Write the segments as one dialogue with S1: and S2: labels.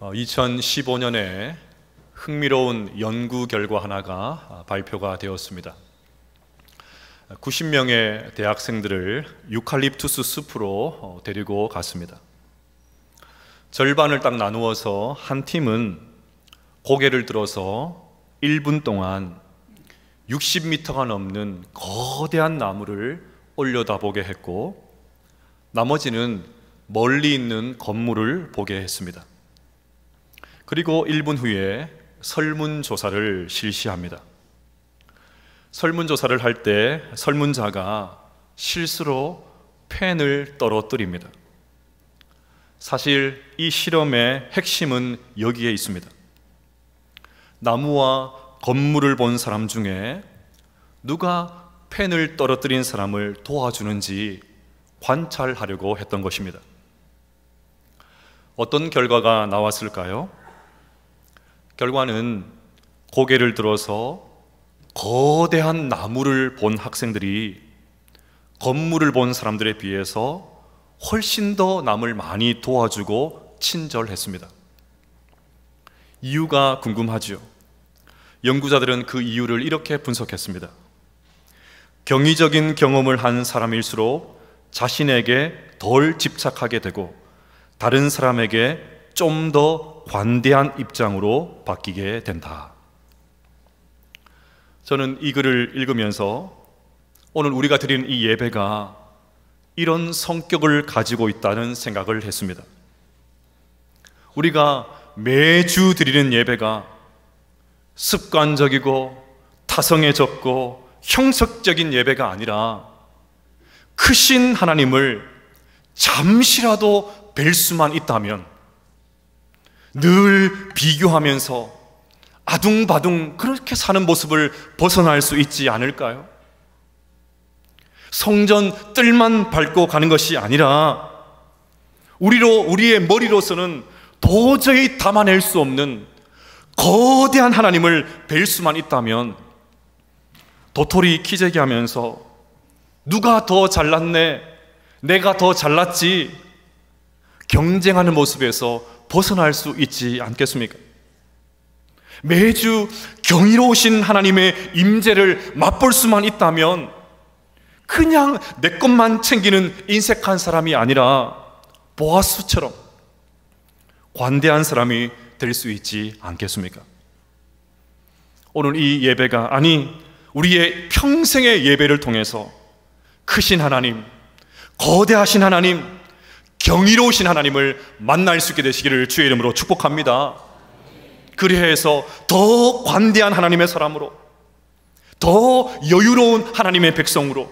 S1: 2015년에 흥미로운 연구 결과 하나가 발표가 되었습니다. 90명의 대학생들을 유칼립투스 숲으로 데리고 갔습니다. 절반을 딱 나누어서 한 팀은 고개를 들어서 1분 동안 60m가 넘는 거대한 나무를 올려다보게 했고, 나머지는 멀리 있는 건물을 보게 했습니다. 그리고 1분 후에 설문조사를 실시합니다. 설문조사를 할 때 설문자가 실수로 펜을 떨어뜨립니다. 사실 이 실험의 핵심은 여기에 있습니다. 나무와 건물을 본 사람 중에 누가 펜을 떨어뜨린 사람을 도와주는지 관찰하려고 했던 것입니다. 어떤 결과가 나왔을까요? 결과는 고개를 들어서 거대한 나무를 본 학생들이 건물을 본 사람들에 비해서 훨씬 더 남을 많이 도와주고 친절했습니다. 이유가 궁금하죠? 연구자들은 그 이유를 이렇게 분석했습니다. 경이적인 경험을 한 사람일수록 자신에게 덜 집착하게 되고 다른 사람에게 좀 더 관대한 입장으로 바뀌게 된다. 저는 이 글을 읽으면서 오늘 우리가 드리는 이 예배가 이런 성격을 가지고 있다는 생각을 했습니다. 우리가 매주 드리는 예배가 습관적이고 타성해졌고 형식적인 예배가 아니라 크신 하나님을 잠시라도 뵐 수만 있다면 늘 비교하면서 아둥바둥 그렇게 사는 모습을 벗어날 수 있지 않을까요? 성전 뜰만 밟고 가는 것이 아니라 우리의 머리로서는 도저히 담아낼 수 없는 거대한 하나님을 뵐 수만 있다면 도토리 키재기 하면서 누가 더 잘났네, 내가 더 잘났지 경쟁하는 모습에서 벗어날 수 있지 않겠습니까? 매주 경이로우신 하나님의 임재를 맛볼 수만 있다면 그냥 내 것만 챙기는 인색한 사람이 아니라 보아스처럼 관대한 사람이 될 수 있지 않겠습니까? 오늘 이 예배가, 아니 우리의 평생의 예배를 통해서 크신 하나님, 거대하신 하나님, 경이로우신 하나님을 만날 수 있게 되시기를 주의 이름으로 축복합니다. 그리해서 더 관대한 하나님의 사람으로, 더 여유로운 하나님의 백성으로,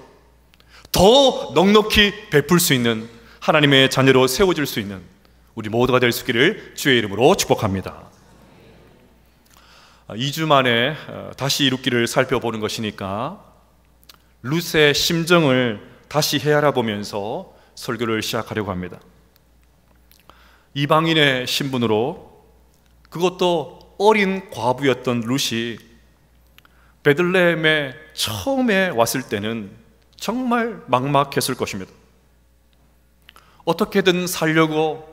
S1: 더 넉넉히 베풀 수 있는 하나님의 자녀로 세워질 수 있는 우리 모두가 될 수 있기를 주의 이름으로 축복합니다. 2주 만에 다시 이룻기를 살펴보는 것이니까 룻의 심정을 다시 헤아려 보면서 설교를 시작하려고 합니다. 이방인의 신분으로, 그것도 어린 과부였던 룻이 베들레헴에 처음에 왔을 때는 정말 막막했을 것입니다. 어떻게든 살려고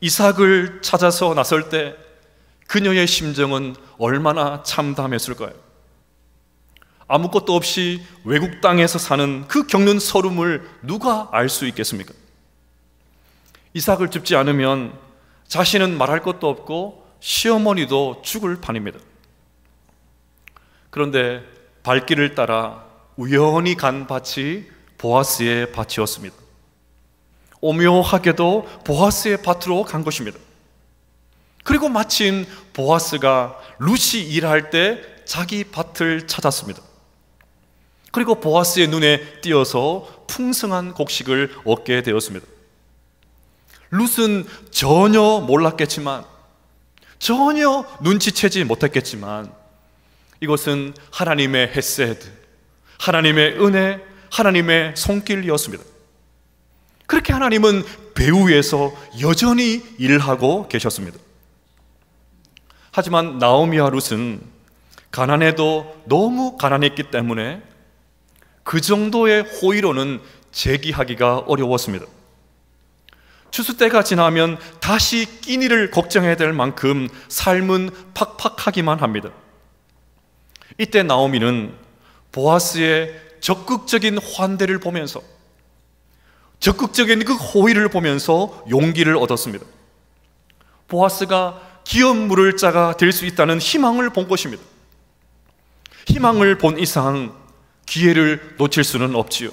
S1: 이삭을 찾아서 나설 때 그녀의 심정은 얼마나 참담했을까요? 아무것도 없이 외국 땅에서 사는 그 겪는 서름을 누가 알 수 있겠습니까? 이삭을 줍지 않으면 자신은 말할 것도 없고 시어머니도 죽을 판입니다. 그런데 발길을 따라 우연히 간 밭이 보아스의 밭이었습니다. 오묘하게도 보아스의 밭으로 간 것입니다. 그리고 마침 보아스가 룻이 일할 때 자기 밭을 찾았습니다. 그리고 보아스의 눈에 띄어서 풍성한 곡식을 얻게 되었습니다. 룻은 전혀 몰랐겠지만, 전혀 눈치채지 못했겠지만 이것은 하나님의 헤세드, 하나님의 은혜, 하나님의 손길이었습니다. 그렇게 하나님은 배후에서 여전히 일하고 계셨습니다. 하지만 나오미와 룻은 가난해도 너무 가난했기 때문에 그 정도의 호의로는 제기하기가 어려웠습니다. 추수 때가 지나면 다시 끼니를 걱정해야 될 만큼 삶은 팍팍하기만 합니다. 이때 나오미는 보아스의 적극적인 환대를 보면서, 적극적인 그 호의를 보면서 용기를 얻었습니다. 보아스가 기업 물을 자가 될 수 있다는 희망을 본 것입니다. 희망을 본 이상 기회를 놓칠 수는 없지요.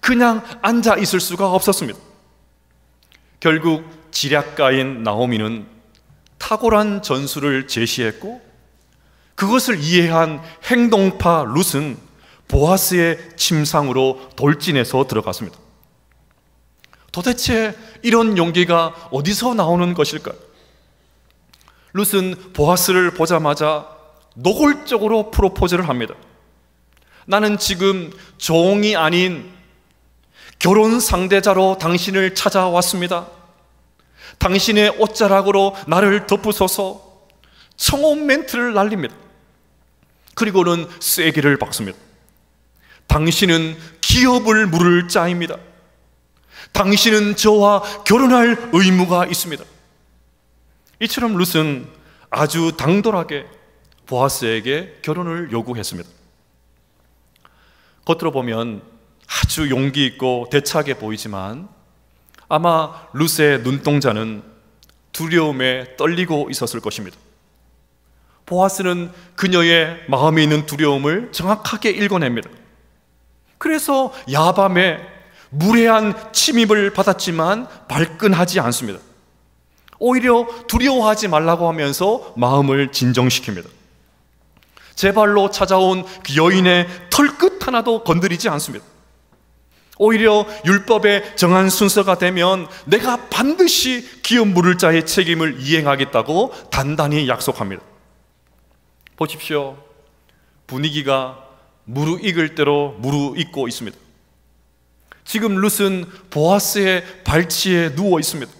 S1: 그냥 앉아 있을 수가 없었습니다. 결국 지략가인 나오미는 탁월한 전술을 제시했고, 그것을 이해한 행동파 룻은 보아스의 침상으로 돌진해서 들어갔습니다. 도대체 이런 용기가 어디서 나오는 것일까요? 룻은 보아스를 보자마자 노골적으로 프로포즈를 합니다. 나는 지금 종이 아닌 결혼 상대자로 당신을 찾아왔습니다. 당신의 옷자락으로 나를 덮으소서. 청혼 멘트를 날립니다. 그리고는 쐐기를 박습니다. 당신은 기업을 물을 자입니다. 당신은 저와 결혼할 의무가 있습니다. 이처럼 룻은 아주 당돌하게 보아스에게 결혼을 요구했습니다. 겉으로 보면 아주 용기 있고 대차게 보이지만 아마 룻의 눈동자는 두려움에 떨리고 있었을 것입니다. 보아스는 그녀의 마음에 있는 두려움을 정확하게 읽어냅니다. 그래서 야밤에 무례한 침입을 받았지만 발끈하지 않습니다. 오히려 두려워하지 말라고 하면서 마음을 진정시킵니다. 제 발로 찾아온 그 여인의 털끝 하나도 건드리지 않습니다. 오히려 율법에 정한 순서가 되면 내가 반드시 기업 물을 자의 책임을 이행하겠다고 단단히 약속합니다. 보십시오. 분위기가 무르익을 대로 무르익고 있습니다. 지금 룻은 보아스의 발치에 누워 있습니다.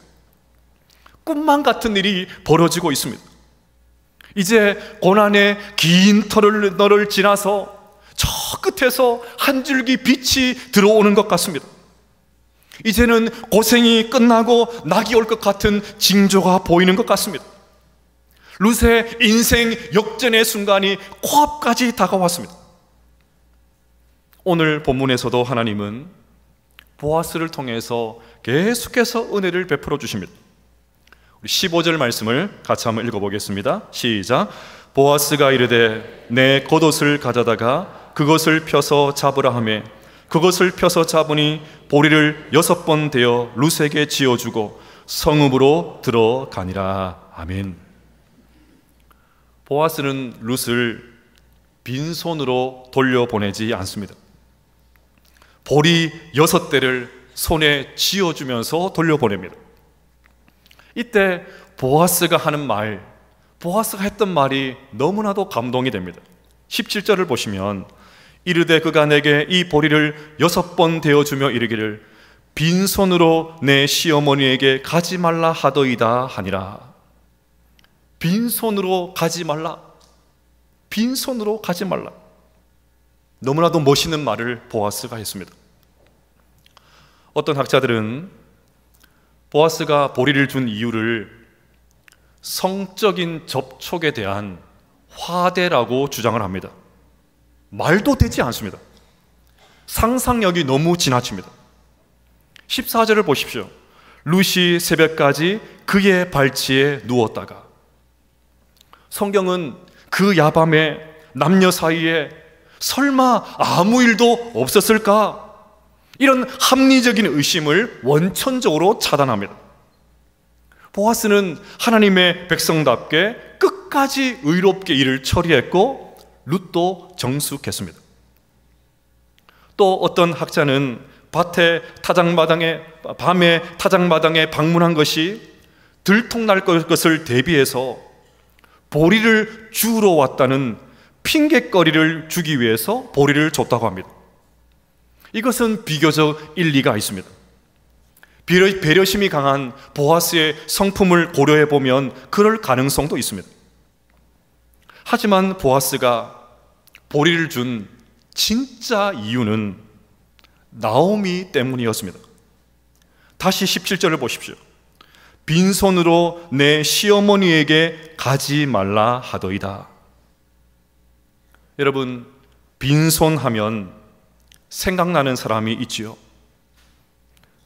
S1: 꿈만 같은 일이 벌어지고 있습니다. 이제 고난의 긴 터널을 지나서 저 끝에서 한 줄기 빛이 들어오는 것 같습니다. 이제는 고생이 끝나고 낙이 올 것 같은 징조가 보이는 것 같습니다. 룻의 인생 역전의 순간이 코앞까지 다가왔습니다. 오늘 본문에서도 하나님은 보아스를 통해서 계속해서 은혜를 베풀어 주십니다. 우리 15절 말씀을 같이 한번 읽어보겠습니다. 시작. 보아스가 이르되 내 겉옷을 가져다가 그것을 펴서 잡으라 하매 그것을 펴서 잡으니 보리를 6번 대어 룻에게 지어주고 성읍으로 들어가니라. 아멘. 보아스는 룻을 빈손으로 돌려보내지 않습니다. 보리 6대를 손에 쥐어주면서 돌려보냅니다. 이때 보아스가 하는 말, 보아스가 했던 말이 너무나도 감동이 됩니다. 17절을 보시면 이르되 그가 내게 이 보리를 6번 대어주며 이르기를 빈손으로 내 시어머니에게 가지 말라 하더이다 하니라. 빈손으로 가지 말라. 빈손으로 가지 말라. 너무나도 멋있는 말을 보아스가 했습니다. 어떤 학자들은 보아스가 보리를 준 이유를 성적인 접촉에 대한 화대라고 주장을 합니다. 말도 되지 않습니다. 상상력이 너무 지나칩니다. 14절을 보십시오. 룻이 새벽까지 그의 발치에 누웠다가, 성경은 그 야밤에 남녀 사이에 설마 아무 일도 없었을까? 이런 합리적인 의심을 원천적으로 차단합니다. 보아스는 하나님의 백성답게 끝까지 의롭게 일을 처리했고 룻도 정숙했습니다. 또 어떤 학자는 밤에 타작마당에 방문한 것이 들통날 것을 대비해서 보리를 주우러 왔다는 핑곗거리를 주기 위해서 보리를 줬다고 합니다. 이것은 비교적 일리가 있습니다. 배려심이 강한 보아스의 성품을 고려해 보면 그럴 가능성도 있습니다. 하지만 보아스가 보리를 준 진짜 이유는 나오미 때문이었습니다. 다시 17절을 보십시오. 빈손으로 내 시어머니에게 가지 말라 하더이다. 여러분, 빈손하면 생각나는 사람이 있지요.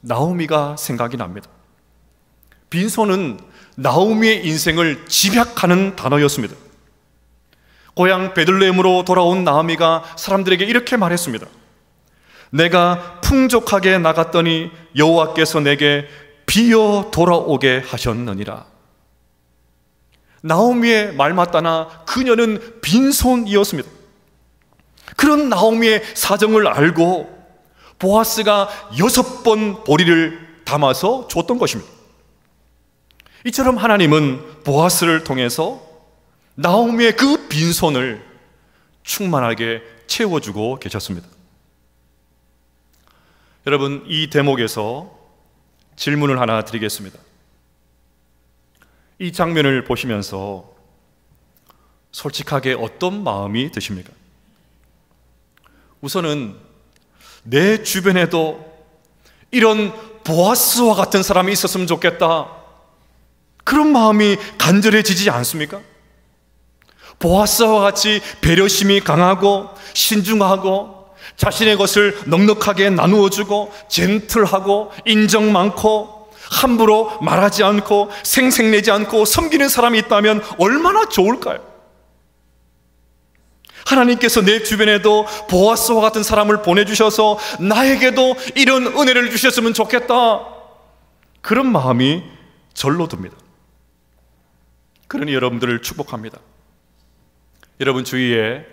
S1: 나오미가 생각이 납니다. 빈손은 나오미의 인생을 집약하는 단어였습니다. 고향 베들레헴으로 돌아온 나오미가 사람들에게 이렇게 말했습니다. 내가 풍족하게 나갔더니 여호와께서 내게 비어 돌아오게 하셨느니라. 나오미의 말 맞다나 그녀는 빈손이었습니다. 그런 나오미의 사정을 알고 보아스가 6번 보리를 담아서 줬던 것입니다. 이처럼 하나님은 보아스를 통해서 나오미의 그 빈손을 충만하게 채워주고 계셨습니다. 여러분, 이 대목에서 질문을 하나 드리겠습니다. 이 장면을 보시면서 솔직하게 어떤 마음이 드십니까? 우선은 내 주변에도 이런 보아스와 같은 사람이 있었으면 좋겠다, 그런 마음이 간절해지지 않습니까? 보아스와 같이 배려심이 강하고 신중하고 자신의 것을 넉넉하게 나누어주고 젠틀하고 인정 많고 함부로 말하지 않고 생색내지 않고 섬기는 사람이 있다면 얼마나 좋을까요? 하나님께서 내 주변에도 보아스와 같은 사람을 보내주셔서 나에게도 이런 은혜를 주셨으면 좋겠다, 그런 마음이 절로 듭니다. 그러니 여러분들을 축복합니다. 여러분 주위에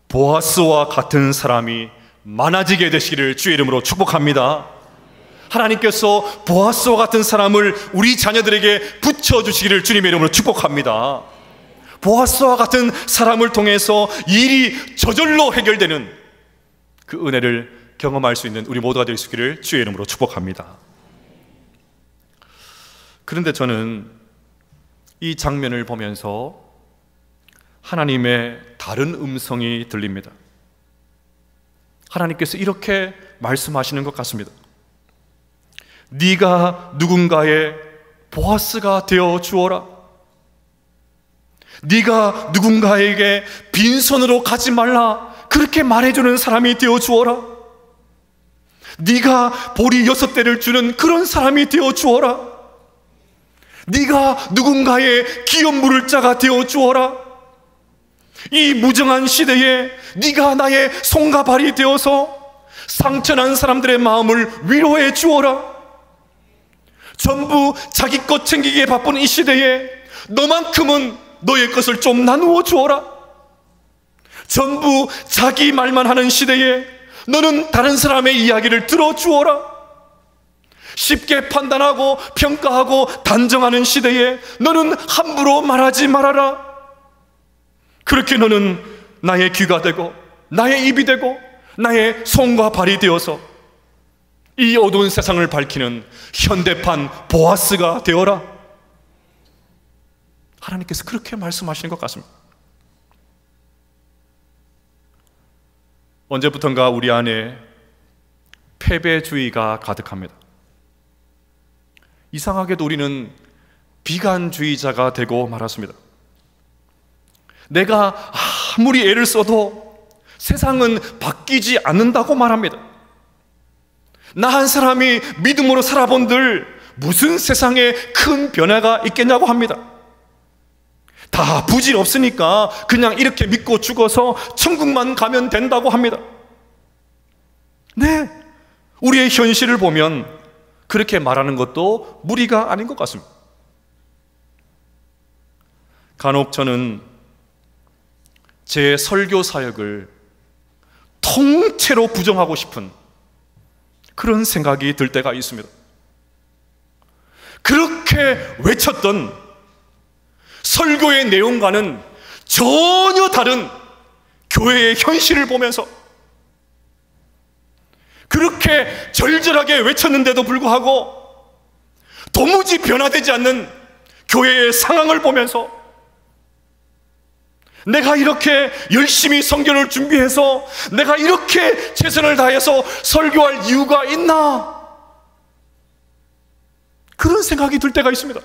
S1: 보아스와 같은 사람이 많아지게 되시기를 주의 이름으로 축복합니다. 하나님께서 보아스와 같은 사람을 우리 자녀들에게 붙여주시기를 주님의 이름으로 축복합니다. 보아스와 같은 사람을 통해서 일이 저절로 해결되는 그 은혜를 경험할 수 있는 우리 모두가 될 수 있기를 주의 이름으로 축복합니다. 그런데 저는 이 장면을 보면서 하나님의 다른 음성이 들립니다. 하나님께서 이렇게 말씀하시는 것 같습니다. 네가 누군가의 보아스가 되어 주어라. 네가 누군가에게 빈손으로 가지 말라, 그렇게 말해주는 사람이 되어 주어라. 네가 보리 6대를 주는 그런 사람이 되어 주어라. 네가 누군가의 기업 물을 자가 되어 주어라. 이 무정한 시대에 네가 나의 손과 발이 되어서 상처난 사람들의 마음을 위로해 주어라. 전부 자기 것 챙기기에 바쁜 이 시대에 너만큼은 너의 것을 좀 나누어 주어라. 전부 자기 말만 하는 시대에 너는 다른 사람의 이야기를 들어주어라. 쉽게 판단하고 평가하고 단정하는 시대에 너는 함부로 말하지 말아라. 그렇게 너는 나의 귀가 되고 나의 입이 되고 나의 손과 발이 되어서 이 어두운 세상을 밝히는 현대판 보아스가 되어라. 하나님께서 그렇게 말씀하시는 것 같습니다. 언제부턴가 우리 안에 패배주의가 가득합니다. 이상하게도 우리는 비관주의자가 되고 말았습니다. 내가 아무리 애를 써도 세상은 바뀌지 않는다고 말합니다. 나 한 사람이 믿음으로 살아본들 무슨 세상에 큰 변화가 있겠냐고 합니다. 다 부질 없으니까 그냥 이렇게 믿고 죽어서 천국만 가면 된다고 합니다. 네, 우리의 현실을 보면 그렇게 말하는 것도 무리가 아닌 것 같습니다. 간혹 저는 제 설교 사역을 통째로 부정하고 싶은 그런 생각이 들 때가 있습니다. 그렇게 외쳤던 설교의 내용과는 전혀 다른 교회의 현실을 보면서 그렇게 절절하게 외쳤는데도 불구하고 도무지 변화되지 않는 교회의 상황을 보면서 내가 이렇게 열심히 성경을 준비해서 내가 이렇게 최선을 다해서 설교할 이유가 있나? 그런 생각이 들 때가 있습니다.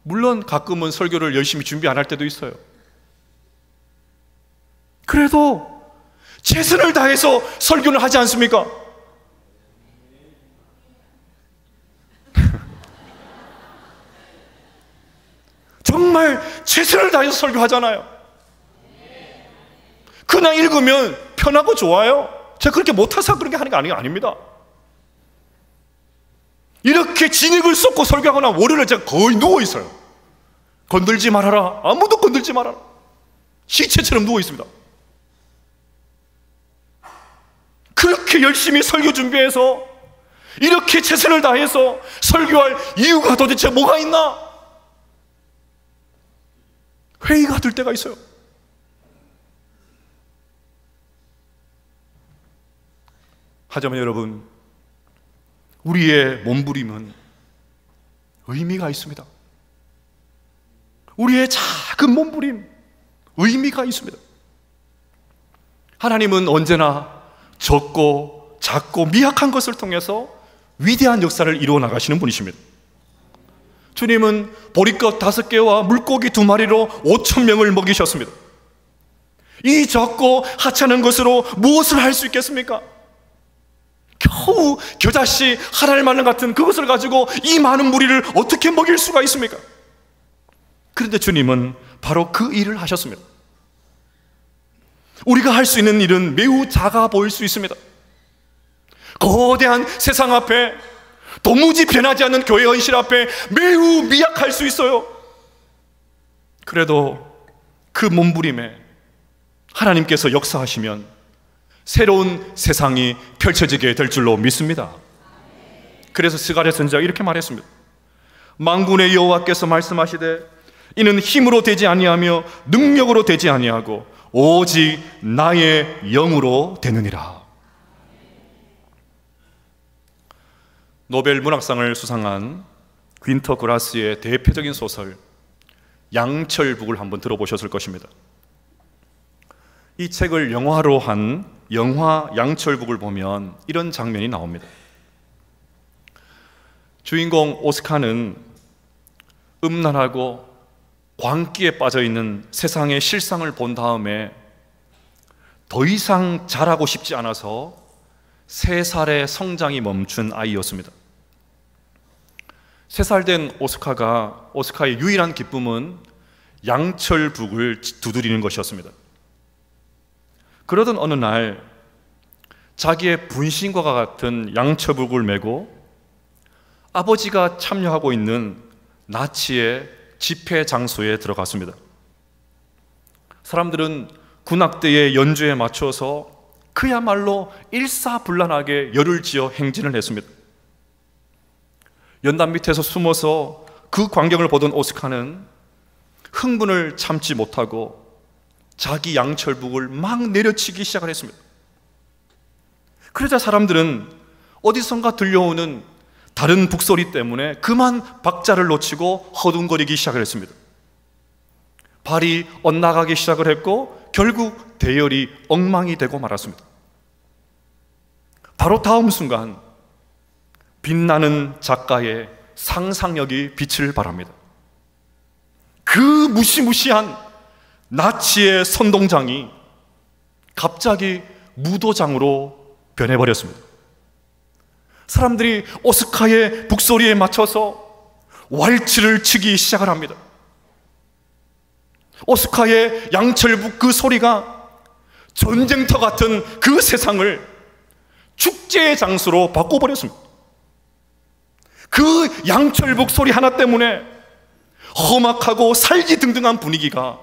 S1: 물론 가끔은 설교를 열심히 준비 안 할 때도 있어요. 그래도 최선을 다해서 설교를 하지 않습니까? 정말 최선을 다해서 설교하잖아요. 그냥 읽으면 편하고 좋아요. 제가 그렇게 못해서 그렇게 하는 게 아닙니다. 이렇게 진흙을 쏟고 설교하거나 월요일에 제가 거의 누워있어요. 건들지 말아라. 아무도 건들지 말아라. 시체처럼 누워있습니다. 그렇게 열심히 설교 준비해서 이렇게 최선을 다해서 설교할 이유가 도대체 뭐가 있나? 회의가 될 때가 있어요. 하지만 여러분, 우리의 몸부림은 의미가 있습니다. 우리의 작은 몸부림, 의미가 있습니다. 하나님은 언제나 적고 작고 미약한 것을 통해서 위대한 역사를 이루어 나가시는 분이십니다. 주님은 보리꽃 5개와 물고기 2마리로 5,000명을 먹이셨습니다. 이 적고 하찮은 것으로 무엇을 할 수 있겠습니까? 겨우 겨자씨 한 알마늘 같은 그것을 가지고 이 많은 무리를 어떻게 먹일 수가 있습니까? 그런데 주님은 바로 그 일을 하셨습니다. 우리가 할 수 있는 일은 매우 작아 보일 수 있습니다. 거대한 세상 앞에, 도무지 변하지 않는 교회 현실 앞에 매우 미약할 수 있어요. 그래도 그 몸부림에 하나님께서 역사하시면 새로운 세상이 펼쳐지게 될 줄로 믿습니다. 그래서 스가랴 선지자가 이렇게 말했습니다. 만군의 여호와께서 말씀하시되 이는 힘으로 되지 아니하며 능력으로 되지 아니하고 오직 나의 영으로 되느니라. 노벨 문학상을 수상한 윈터 그라스의 대표적인 소설 양철북을 한번 들어보셨을 것입니다. 이 책을 영화로 한 영화 양철북을 보면 이런 장면이 나옵니다. 주인공 오스카는 음란하고 광기에 빠져있는 세상의 실상을 본 다음에 더 이상 자라고 싶지 않아서 3살의 성장이 멈춘 아이였습니다. 3살 된 오스카의 유일한 기쁨은 양철북을 두드리는 것이었습니다. 그러던 어느 날 자기의 분신과 같은 양철북을 메고 아버지가 참여하고 있는 나치의 집회 장소에 들어갔습니다. 사람들은 군악대의 연주에 맞춰서 그야말로 일사불란하게 열을 지어 행진을 했습니다. 연단 밑에서 숨어서 그 광경을 보던 오스카는 흥분을 참지 못하고 자기 양철북을 막 내려치기 시작을 했습니다. 그러자 사람들은 어디선가 들려오는 다른 북소리 때문에 그만 박자를 놓치고 허둥거리기 시작을 했습니다. 발이 엇나가기 시작을 했고 결국 대열이 엉망이 되고 말았습니다. 바로 다음 순간 빛나는 작가의 상상력이 빛을 발합니다. 그 무시무시한 나치의 선동장이 갑자기 무도장으로 변해버렸습니다. 사람들이 오스카의 북소리에 맞춰서 왈츠를 치기 시작을 합니다. 오스카의 양철북 그 소리가 전쟁터 같은 그 세상을 축제의 장소로 바꿔버렸습니다. 그 양철북 소리 하나 때문에 험악하고 살기등등한 분위기가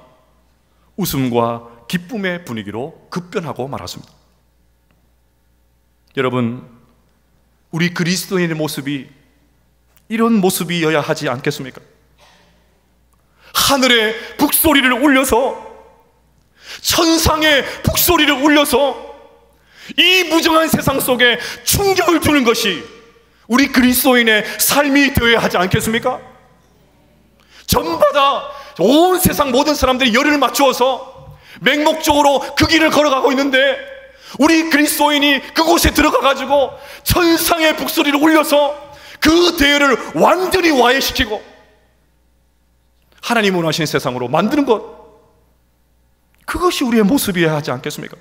S1: 웃음과 기쁨의 분위기로 급변하고 말았습니다. 여러분, 우리 그리스도인의 모습이 이런 모습이어야 하지 않겠습니까? 하늘의 북소리를 울려서, 천상의 북소리를 울려서 이 무정한 세상 속에 충격을 주는 것이 우리 그리스도인의 삶이 되어야 하지 않겠습니까? 전바다 온 세상 모든 사람들이 열을 맞추어서 맹목적으로 그 길을 걸어가고 있는데 우리 그리스도인이 그곳에 들어가가지고 천상의 북소리를 울려서 그 대열을 완전히 와해시키고 하나님 원하시는 세상으로 만드는 것, 그것이 우리의 모습이어야 하지 않겠습니까?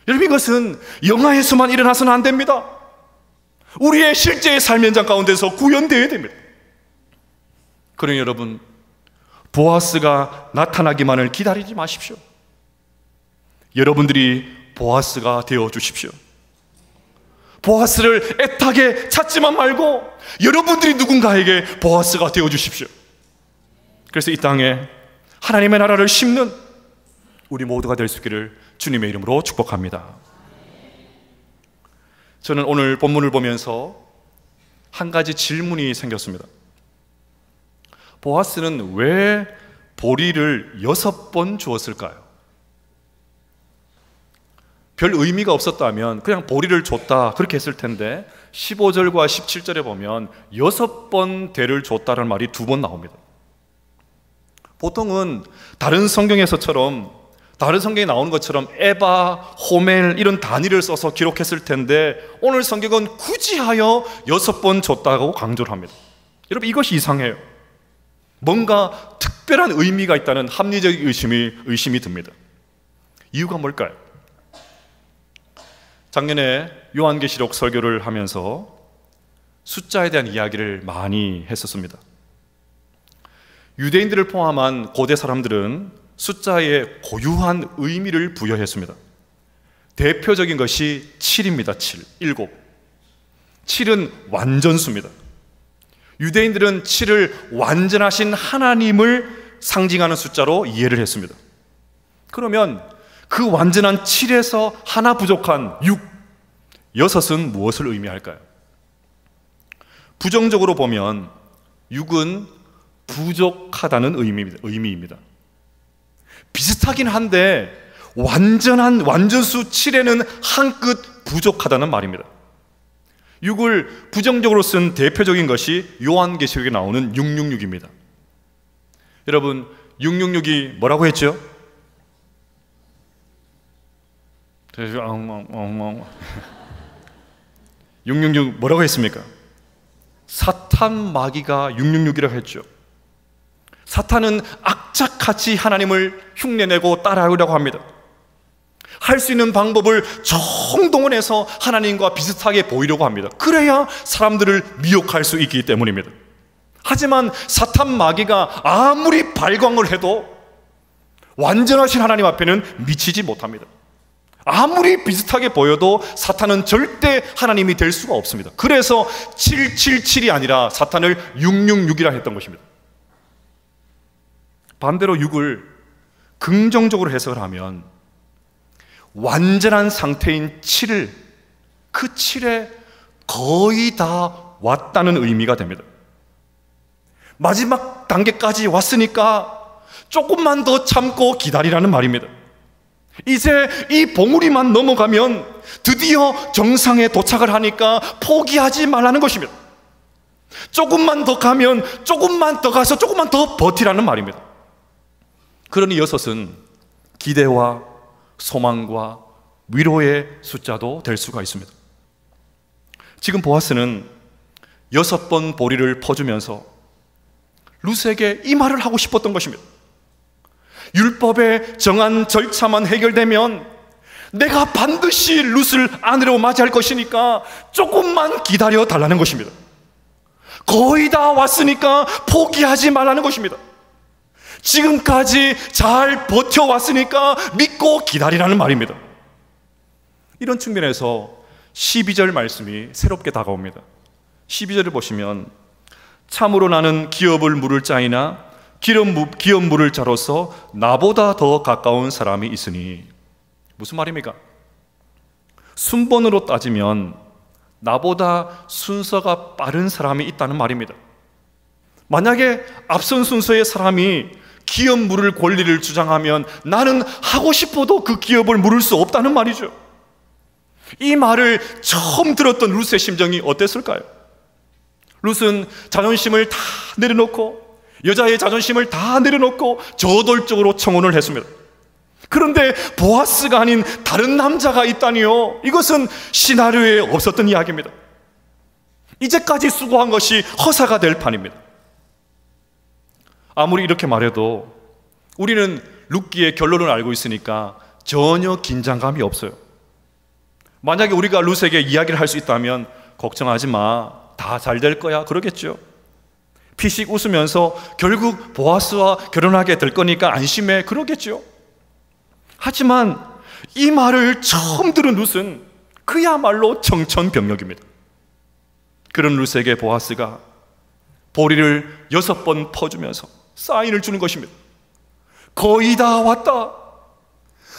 S1: 여러분, 이것은 영화에서만 일어나서는 안 됩니다. 우리의 실제의 삶 현장 가운데서 구현되어야 됩니다. 그러니 여러분, 보아스가 나타나기만을 기다리지 마십시오. 여러분들이 보아스가 되어 주십시오. 보아스를 애타게 찾지만 말고 여러분들이 누군가에게 보아스가 되어 주십시오. 그래서 이 땅에 하나님의 나라를 심는 우리 모두가 될 수 있기를 주님의 이름으로 축복합니다. 저는 오늘 본문을 보면서 한 가지 질문이 생겼습니다. 보아스는 왜 보리를 6번 주었을까요? 별 의미가 없었다면 그냥 보리를 줬다 그렇게 했을 텐데 15절과 17절에 보면 6번 대를 줬다는 말이 2번 나옵니다. 보통은 다른 성경에 나오는 것처럼 에바, 호멜 이런 단위를 써서 기록했을 텐데 오늘 성경은 굳이하여 6번 줬다고 강조를 합니다. 여러분, 이것이 이상해요. 뭔가 특별한 의미가 있다는 합리적 의심이 듭니다. 이유가 뭘까요? 작년에 요한계시록 설교를 하면서 숫자에 대한 이야기를 많이 했었습니다. 유대인들을 포함한 고대 사람들은 숫자에 고유한 의미를 부여했습니다. 대표적인 것이 7입니다. 7. 7은 완전수입니다. 유대인들은 7을 완전하신 하나님을 상징하는 숫자로 이해를 했습니다. 그러면 그 완전한 7에서 하나 부족한 6, 6은 무엇을 의미할까요? 부정적으로 보면 6은 부족하다는 의미입니다. 비슷하긴 한데 완전수 7에는 한 끗 부족하다는 말입니다. 6을 부정적으로 쓴 대표적인 것이 요한계시록에 나오는 666입니다. 여러분, 666이 뭐라고 했죠? 666 뭐라고 했습니까? 사탄 마귀가 666이라고 했죠. 사탄은 악착같이 하나님을 흉내내고 따라하려고 합니다. 할 수 있는 방법을 총동원해서 하나님과 비슷하게 보이려고 합니다. 그래야 사람들을 미혹할 수 있기 때문입니다. 하지만 사탄 마귀가 아무리 발광을 해도 완전하신 하나님 앞에는 미치지 못합니다. 아무리 비슷하게 보여도 사탄은 절대 하나님이 될 수가 없습니다. 그래서 777이 아니라 사탄을 666이라 했던 것입니다. 반대로 6을 긍정적으로 해석을 하면 완전한 상태인 7을 그 7에 거의 다 왔다는 의미가 됩니다. 마지막 단계까지 왔으니까 조금만 더 참고 기다리라는 말입니다. 이제 이 봉우리만 넘어가면 드디어 정상에 도착을 하니까 포기하지 말라는 것입니다. 조금만 더 가면 조금만 더 가서 조금만 더 버티라는 말입니다. 그러니 6은 기대와 소망과 위로의 숫자도 될 수가 있습니다. 지금 보아스는 6번 보리를 퍼주면서 룻에게 이 말을 하고 싶었던 것입니다. 율법의 정한 절차만 해결되면 내가 반드시 룻을 아내로 맞이할 것이니까 조금만 기다려 달라는 것입니다. 거의 다 왔으니까 포기하지 말라는 것입니다. 지금까지 잘 버텨왔으니까 믿고 기다리라는 말입니다. 이런 측면에서 12절 말씀이 새롭게 다가옵니다. 12절을 보시면 참으로 나는 기업을 물을 자이나 기업 물을 자로서 나보다 더 가까운 사람이 있으니, 무슨 말입니까? 순번으로 따지면 나보다 순서가 빠른 사람이 있다는 말입니다. 만약에 앞선 순서의 사람이 기업 물을 권리를 주장하면 나는 하고 싶어도 그 기업을 물을 수 없다는 말이죠. 이 말을 처음 들었던 룻의 심정이 어땠을까요? 룻은 자존심을 다 내려놓고, 여자의 자존심을 다 내려놓고 저돌적으로 청혼을 했습니다. 그런데 보아스가 아닌 다른 남자가 있다니요. 이것은 시나리오에 없었던 이야기입니다. 이제까지 수고한 것이 허사가 될 판입니다. 아무리 이렇게 말해도 우리는 룻기의 결론을 알고 있으니까 전혀 긴장감이 없어요. 만약에 우리가 룻에게 이야기를 할 수 있다면 걱정하지 마, 다 잘 될 거야 그러겠죠. 피식 웃으면서 결국 보아스와 결혼하게 될 거니까 안심해 그러겠죠. 하지만 이 말을 처음 들은 룻은 그야말로 청천벽력입니다. 그런 룻에게 보아스가 보리를 6번 퍼주면서 사인을 주는 것입니다. 거의 다 왔다,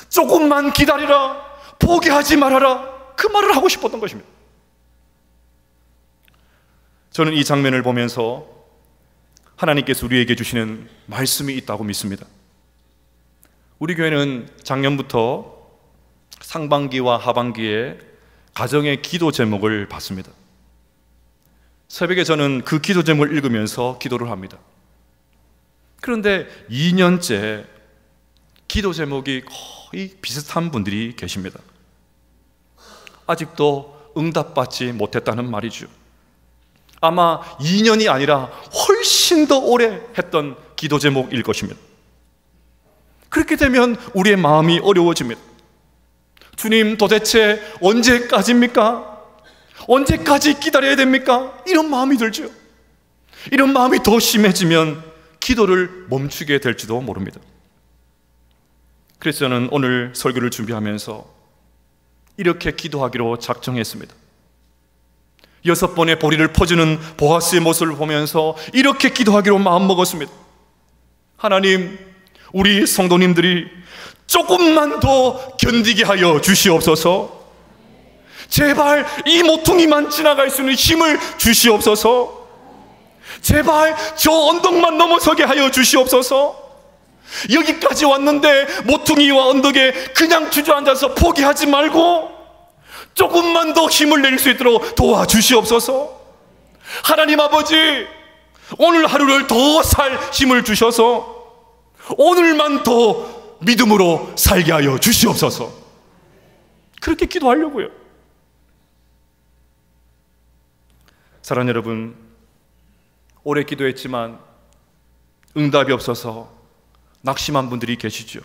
S1: 조금만 기다리라, 포기하지 말아라, 그 말을 하고 싶었던 것입니다. 저는 이 장면을 보면서 하나님께서 우리에게 주시는 말씀이 있다고 믿습니다. 우리 교회는 작년부터 상반기와 하반기에 가정의 기도 제목을 받습니다. 새벽에 저는 그 기도 제목을 읽으면서 기도를 합니다. 그런데 2년째 기도 제목이 거의 비슷한 분들이 계십니다. 아직도 응답받지 못했다는 말이죠. 아마 2년이 아니라 훨씬 더 오래 했던 기도 제목일 것입니다. 그렇게 되면 우리의 마음이 어려워집니다. 주님, 도대체 언제까지입니까? 언제까지 기다려야 됩니까? 이런 마음이 들죠. 이런 마음이 더 심해지면 기도를 멈추게 될지도 모릅니다. 그래서 저는 오늘 설교를 준비하면서 이렇게 기도하기로 작정했습니다. 6번의 보리를 퍼주는 보아스의 모습을 보면서 이렇게 기도하기로 마음먹었습니다. 하나님, 우리 성도님들이 조금만 더 견디게 하여 주시옵소서. 제발 이 모퉁이만 지나갈 수 있는 힘을 주시옵소서. 제발 저 언덕만 넘어서게 하여 주시옵소서. 여기까지 왔는데 모퉁이와 언덕에 그냥 주저앉아서 포기하지 말고 조금만 더 힘을 낼 수 있도록 도와주시옵소서. 하나님 아버지, 오늘 하루를 더 살 힘을 주셔서 오늘만 더 믿음으로 살게 하여 주시옵소서. 그렇게 기도하려고요. 사랑하는 여러분, 오래 기도했지만 응답이 없어서 낙심한 분들이 계시죠.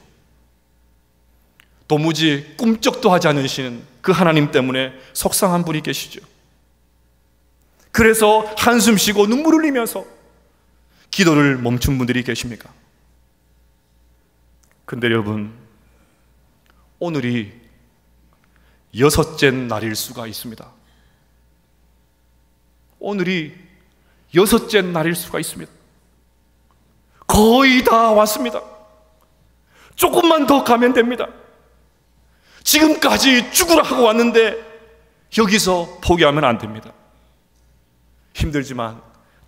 S1: 도무지 꿈쩍도 하지 않으시는 그 하나님 때문에 속상한 분이 계시죠. 그래서 한숨 쉬고 눈물 흘리면서 기도를 멈춘 분들이 계십니까? 근데 여러분, 오늘이 6째 날일 수가 있습니다. 오늘이 6째 날일 수가 있습니다. 거의 다 왔습니다. 조금만 더 가면 됩니다. 지금까지 죽으라 하고 왔는데 여기서 포기하면 안 됩니다. 힘들지만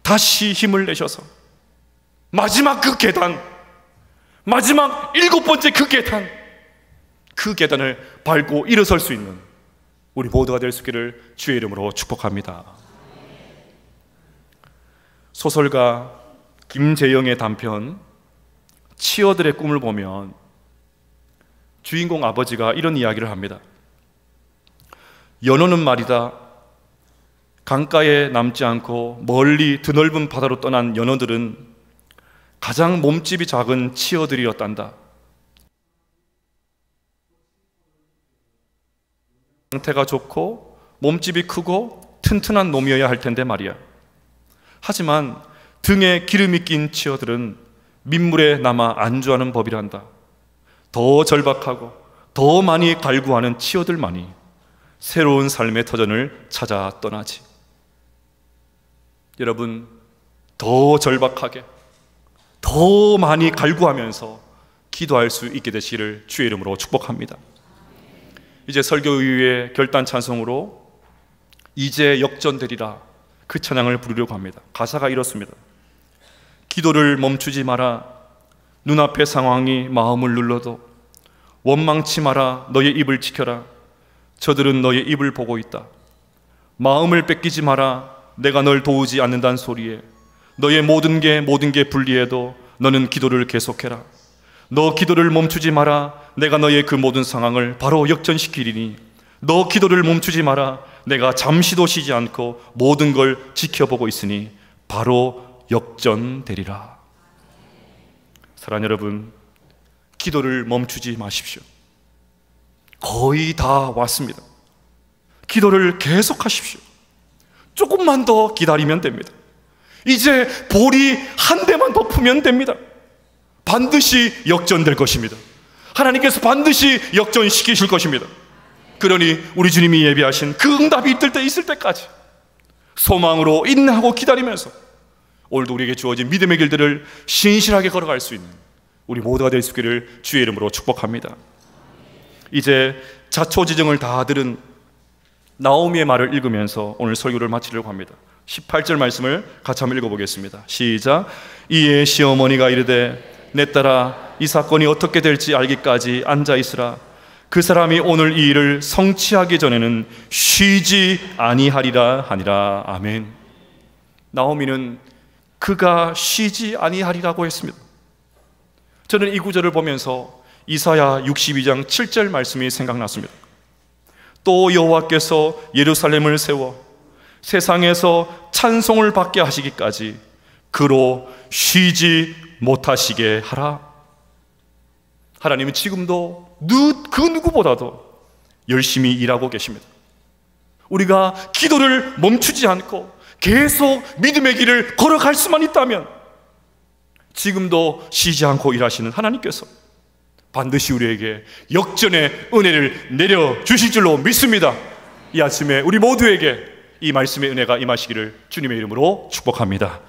S1: 다시 힘을 내셔서 마지막 그 계단, 마지막 7번째 그 계단을 밟고 일어설 수 있는 우리 모두가 될 수 있기를 주의 이름으로 축복합니다. 소설가 김재영의 단편 치어들의 꿈을 보면 주인공 아버지가 이런 이야기를 합니다. 연어는 말이다, 강가에 남지 않고 멀리 드넓은 바다로 떠난 연어들은 가장 몸집이 작은 치어들이었단다. 상태가 좋고 몸집이 크고 튼튼한 놈이어야 할 텐데 말이야. 하지만 등에 기름이 낀 치어들은 민물에 남아 안주하는 법이란다. 더 절박하고 더 많이 갈구하는 치어들만이 새로운 삶의 터전을 찾아 떠나지. 여러분, 더 절박하게 더 많이 갈구하면서 기도할 수 있게 되시기를 주의 이름으로 축복합니다. 이제 설교 이후에 결단 찬송으로 이제 역전되리라 그 찬양을 부르려고 합니다. 가사가 이렇습니다. 기도를 멈추지 마라. 눈앞의 상황이 마음을 눌러도 원망치 마라. 너의 입을 지켜라. 저들은 너의 입을 보고 있다. 마음을 뺏기지 마라. 내가 널 도우지 않는다는 소리에 너의 모든 게 불리해도 너는 기도를 계속해라. 너 기도를 멈추지 마라. 내가 너의 그 모든 상황을 바로 역전시키리니 너 기도를 멈추지 마라. 내가 잠시도 쉬지 않고 모든 걸 지켜보고 있으니 바로 역전되리라. 사랑하는 여러분, 기도를 멈추지 마십시오. 거의 다 왔습니다. 기도를 계속하십시오. 조금만 더 기다리면 됩니다. 이제 볼이 한 대만 더 푸면 됩니다. 반드시 역전될 것입니다. 하나님께서 반드시 역전시키실 것입니다. 그러니 우리 주님이 예비하신 그 응답이 있을 때까지 소망으로 인내하고 기다리면서 오늘도 우리에게 주어진 믿음의 길들을 신실하게 걸어갈 수 있는 우리 모두가 될 수 있기를 주의 이름으로 축복합니다. 이제 자초지정을 다 들은 나오미의 말을 읽으면서 오늘 설교를 마치려고 합니다. 18절 말씀을 같이 한번 읽어보겠습니다. 시작. 이에 시어머니가 이르되 내 딸아 이 사건이 어떻게 될지 알기까지 앉아있으라. 그 사람이 오늘 이 일을 성취하기 전에는 쉬지 아니하리라 하니라. 아멘. 나오미는 그가 쉬지 아니하리라고 했습니다. 저는 이 구절을 보면서 이사야 62장 7절 말씀이 생각났습니다. 또 여호와께서 예루살렘을 세워 세상에서 찬송을 받게 하시기까지 그로 쉬지 못하시게 하라. 하나님은 지금도 그 누구보다도 열심히 일하고 계십니다. 우리가 기도를 멈추지 않고 계속 믿음의 길을 걸어갈 수만 있다면 지금도 쉬지 않고 일하시는 하나님께서 반드시 우리에게 역전의 은혜를 내려주실 줄로 믿습니다. 이 아침에 우리 모두에게 이 말씀의 은혜가 임하시기를 주님의 이름으로 축복합니다.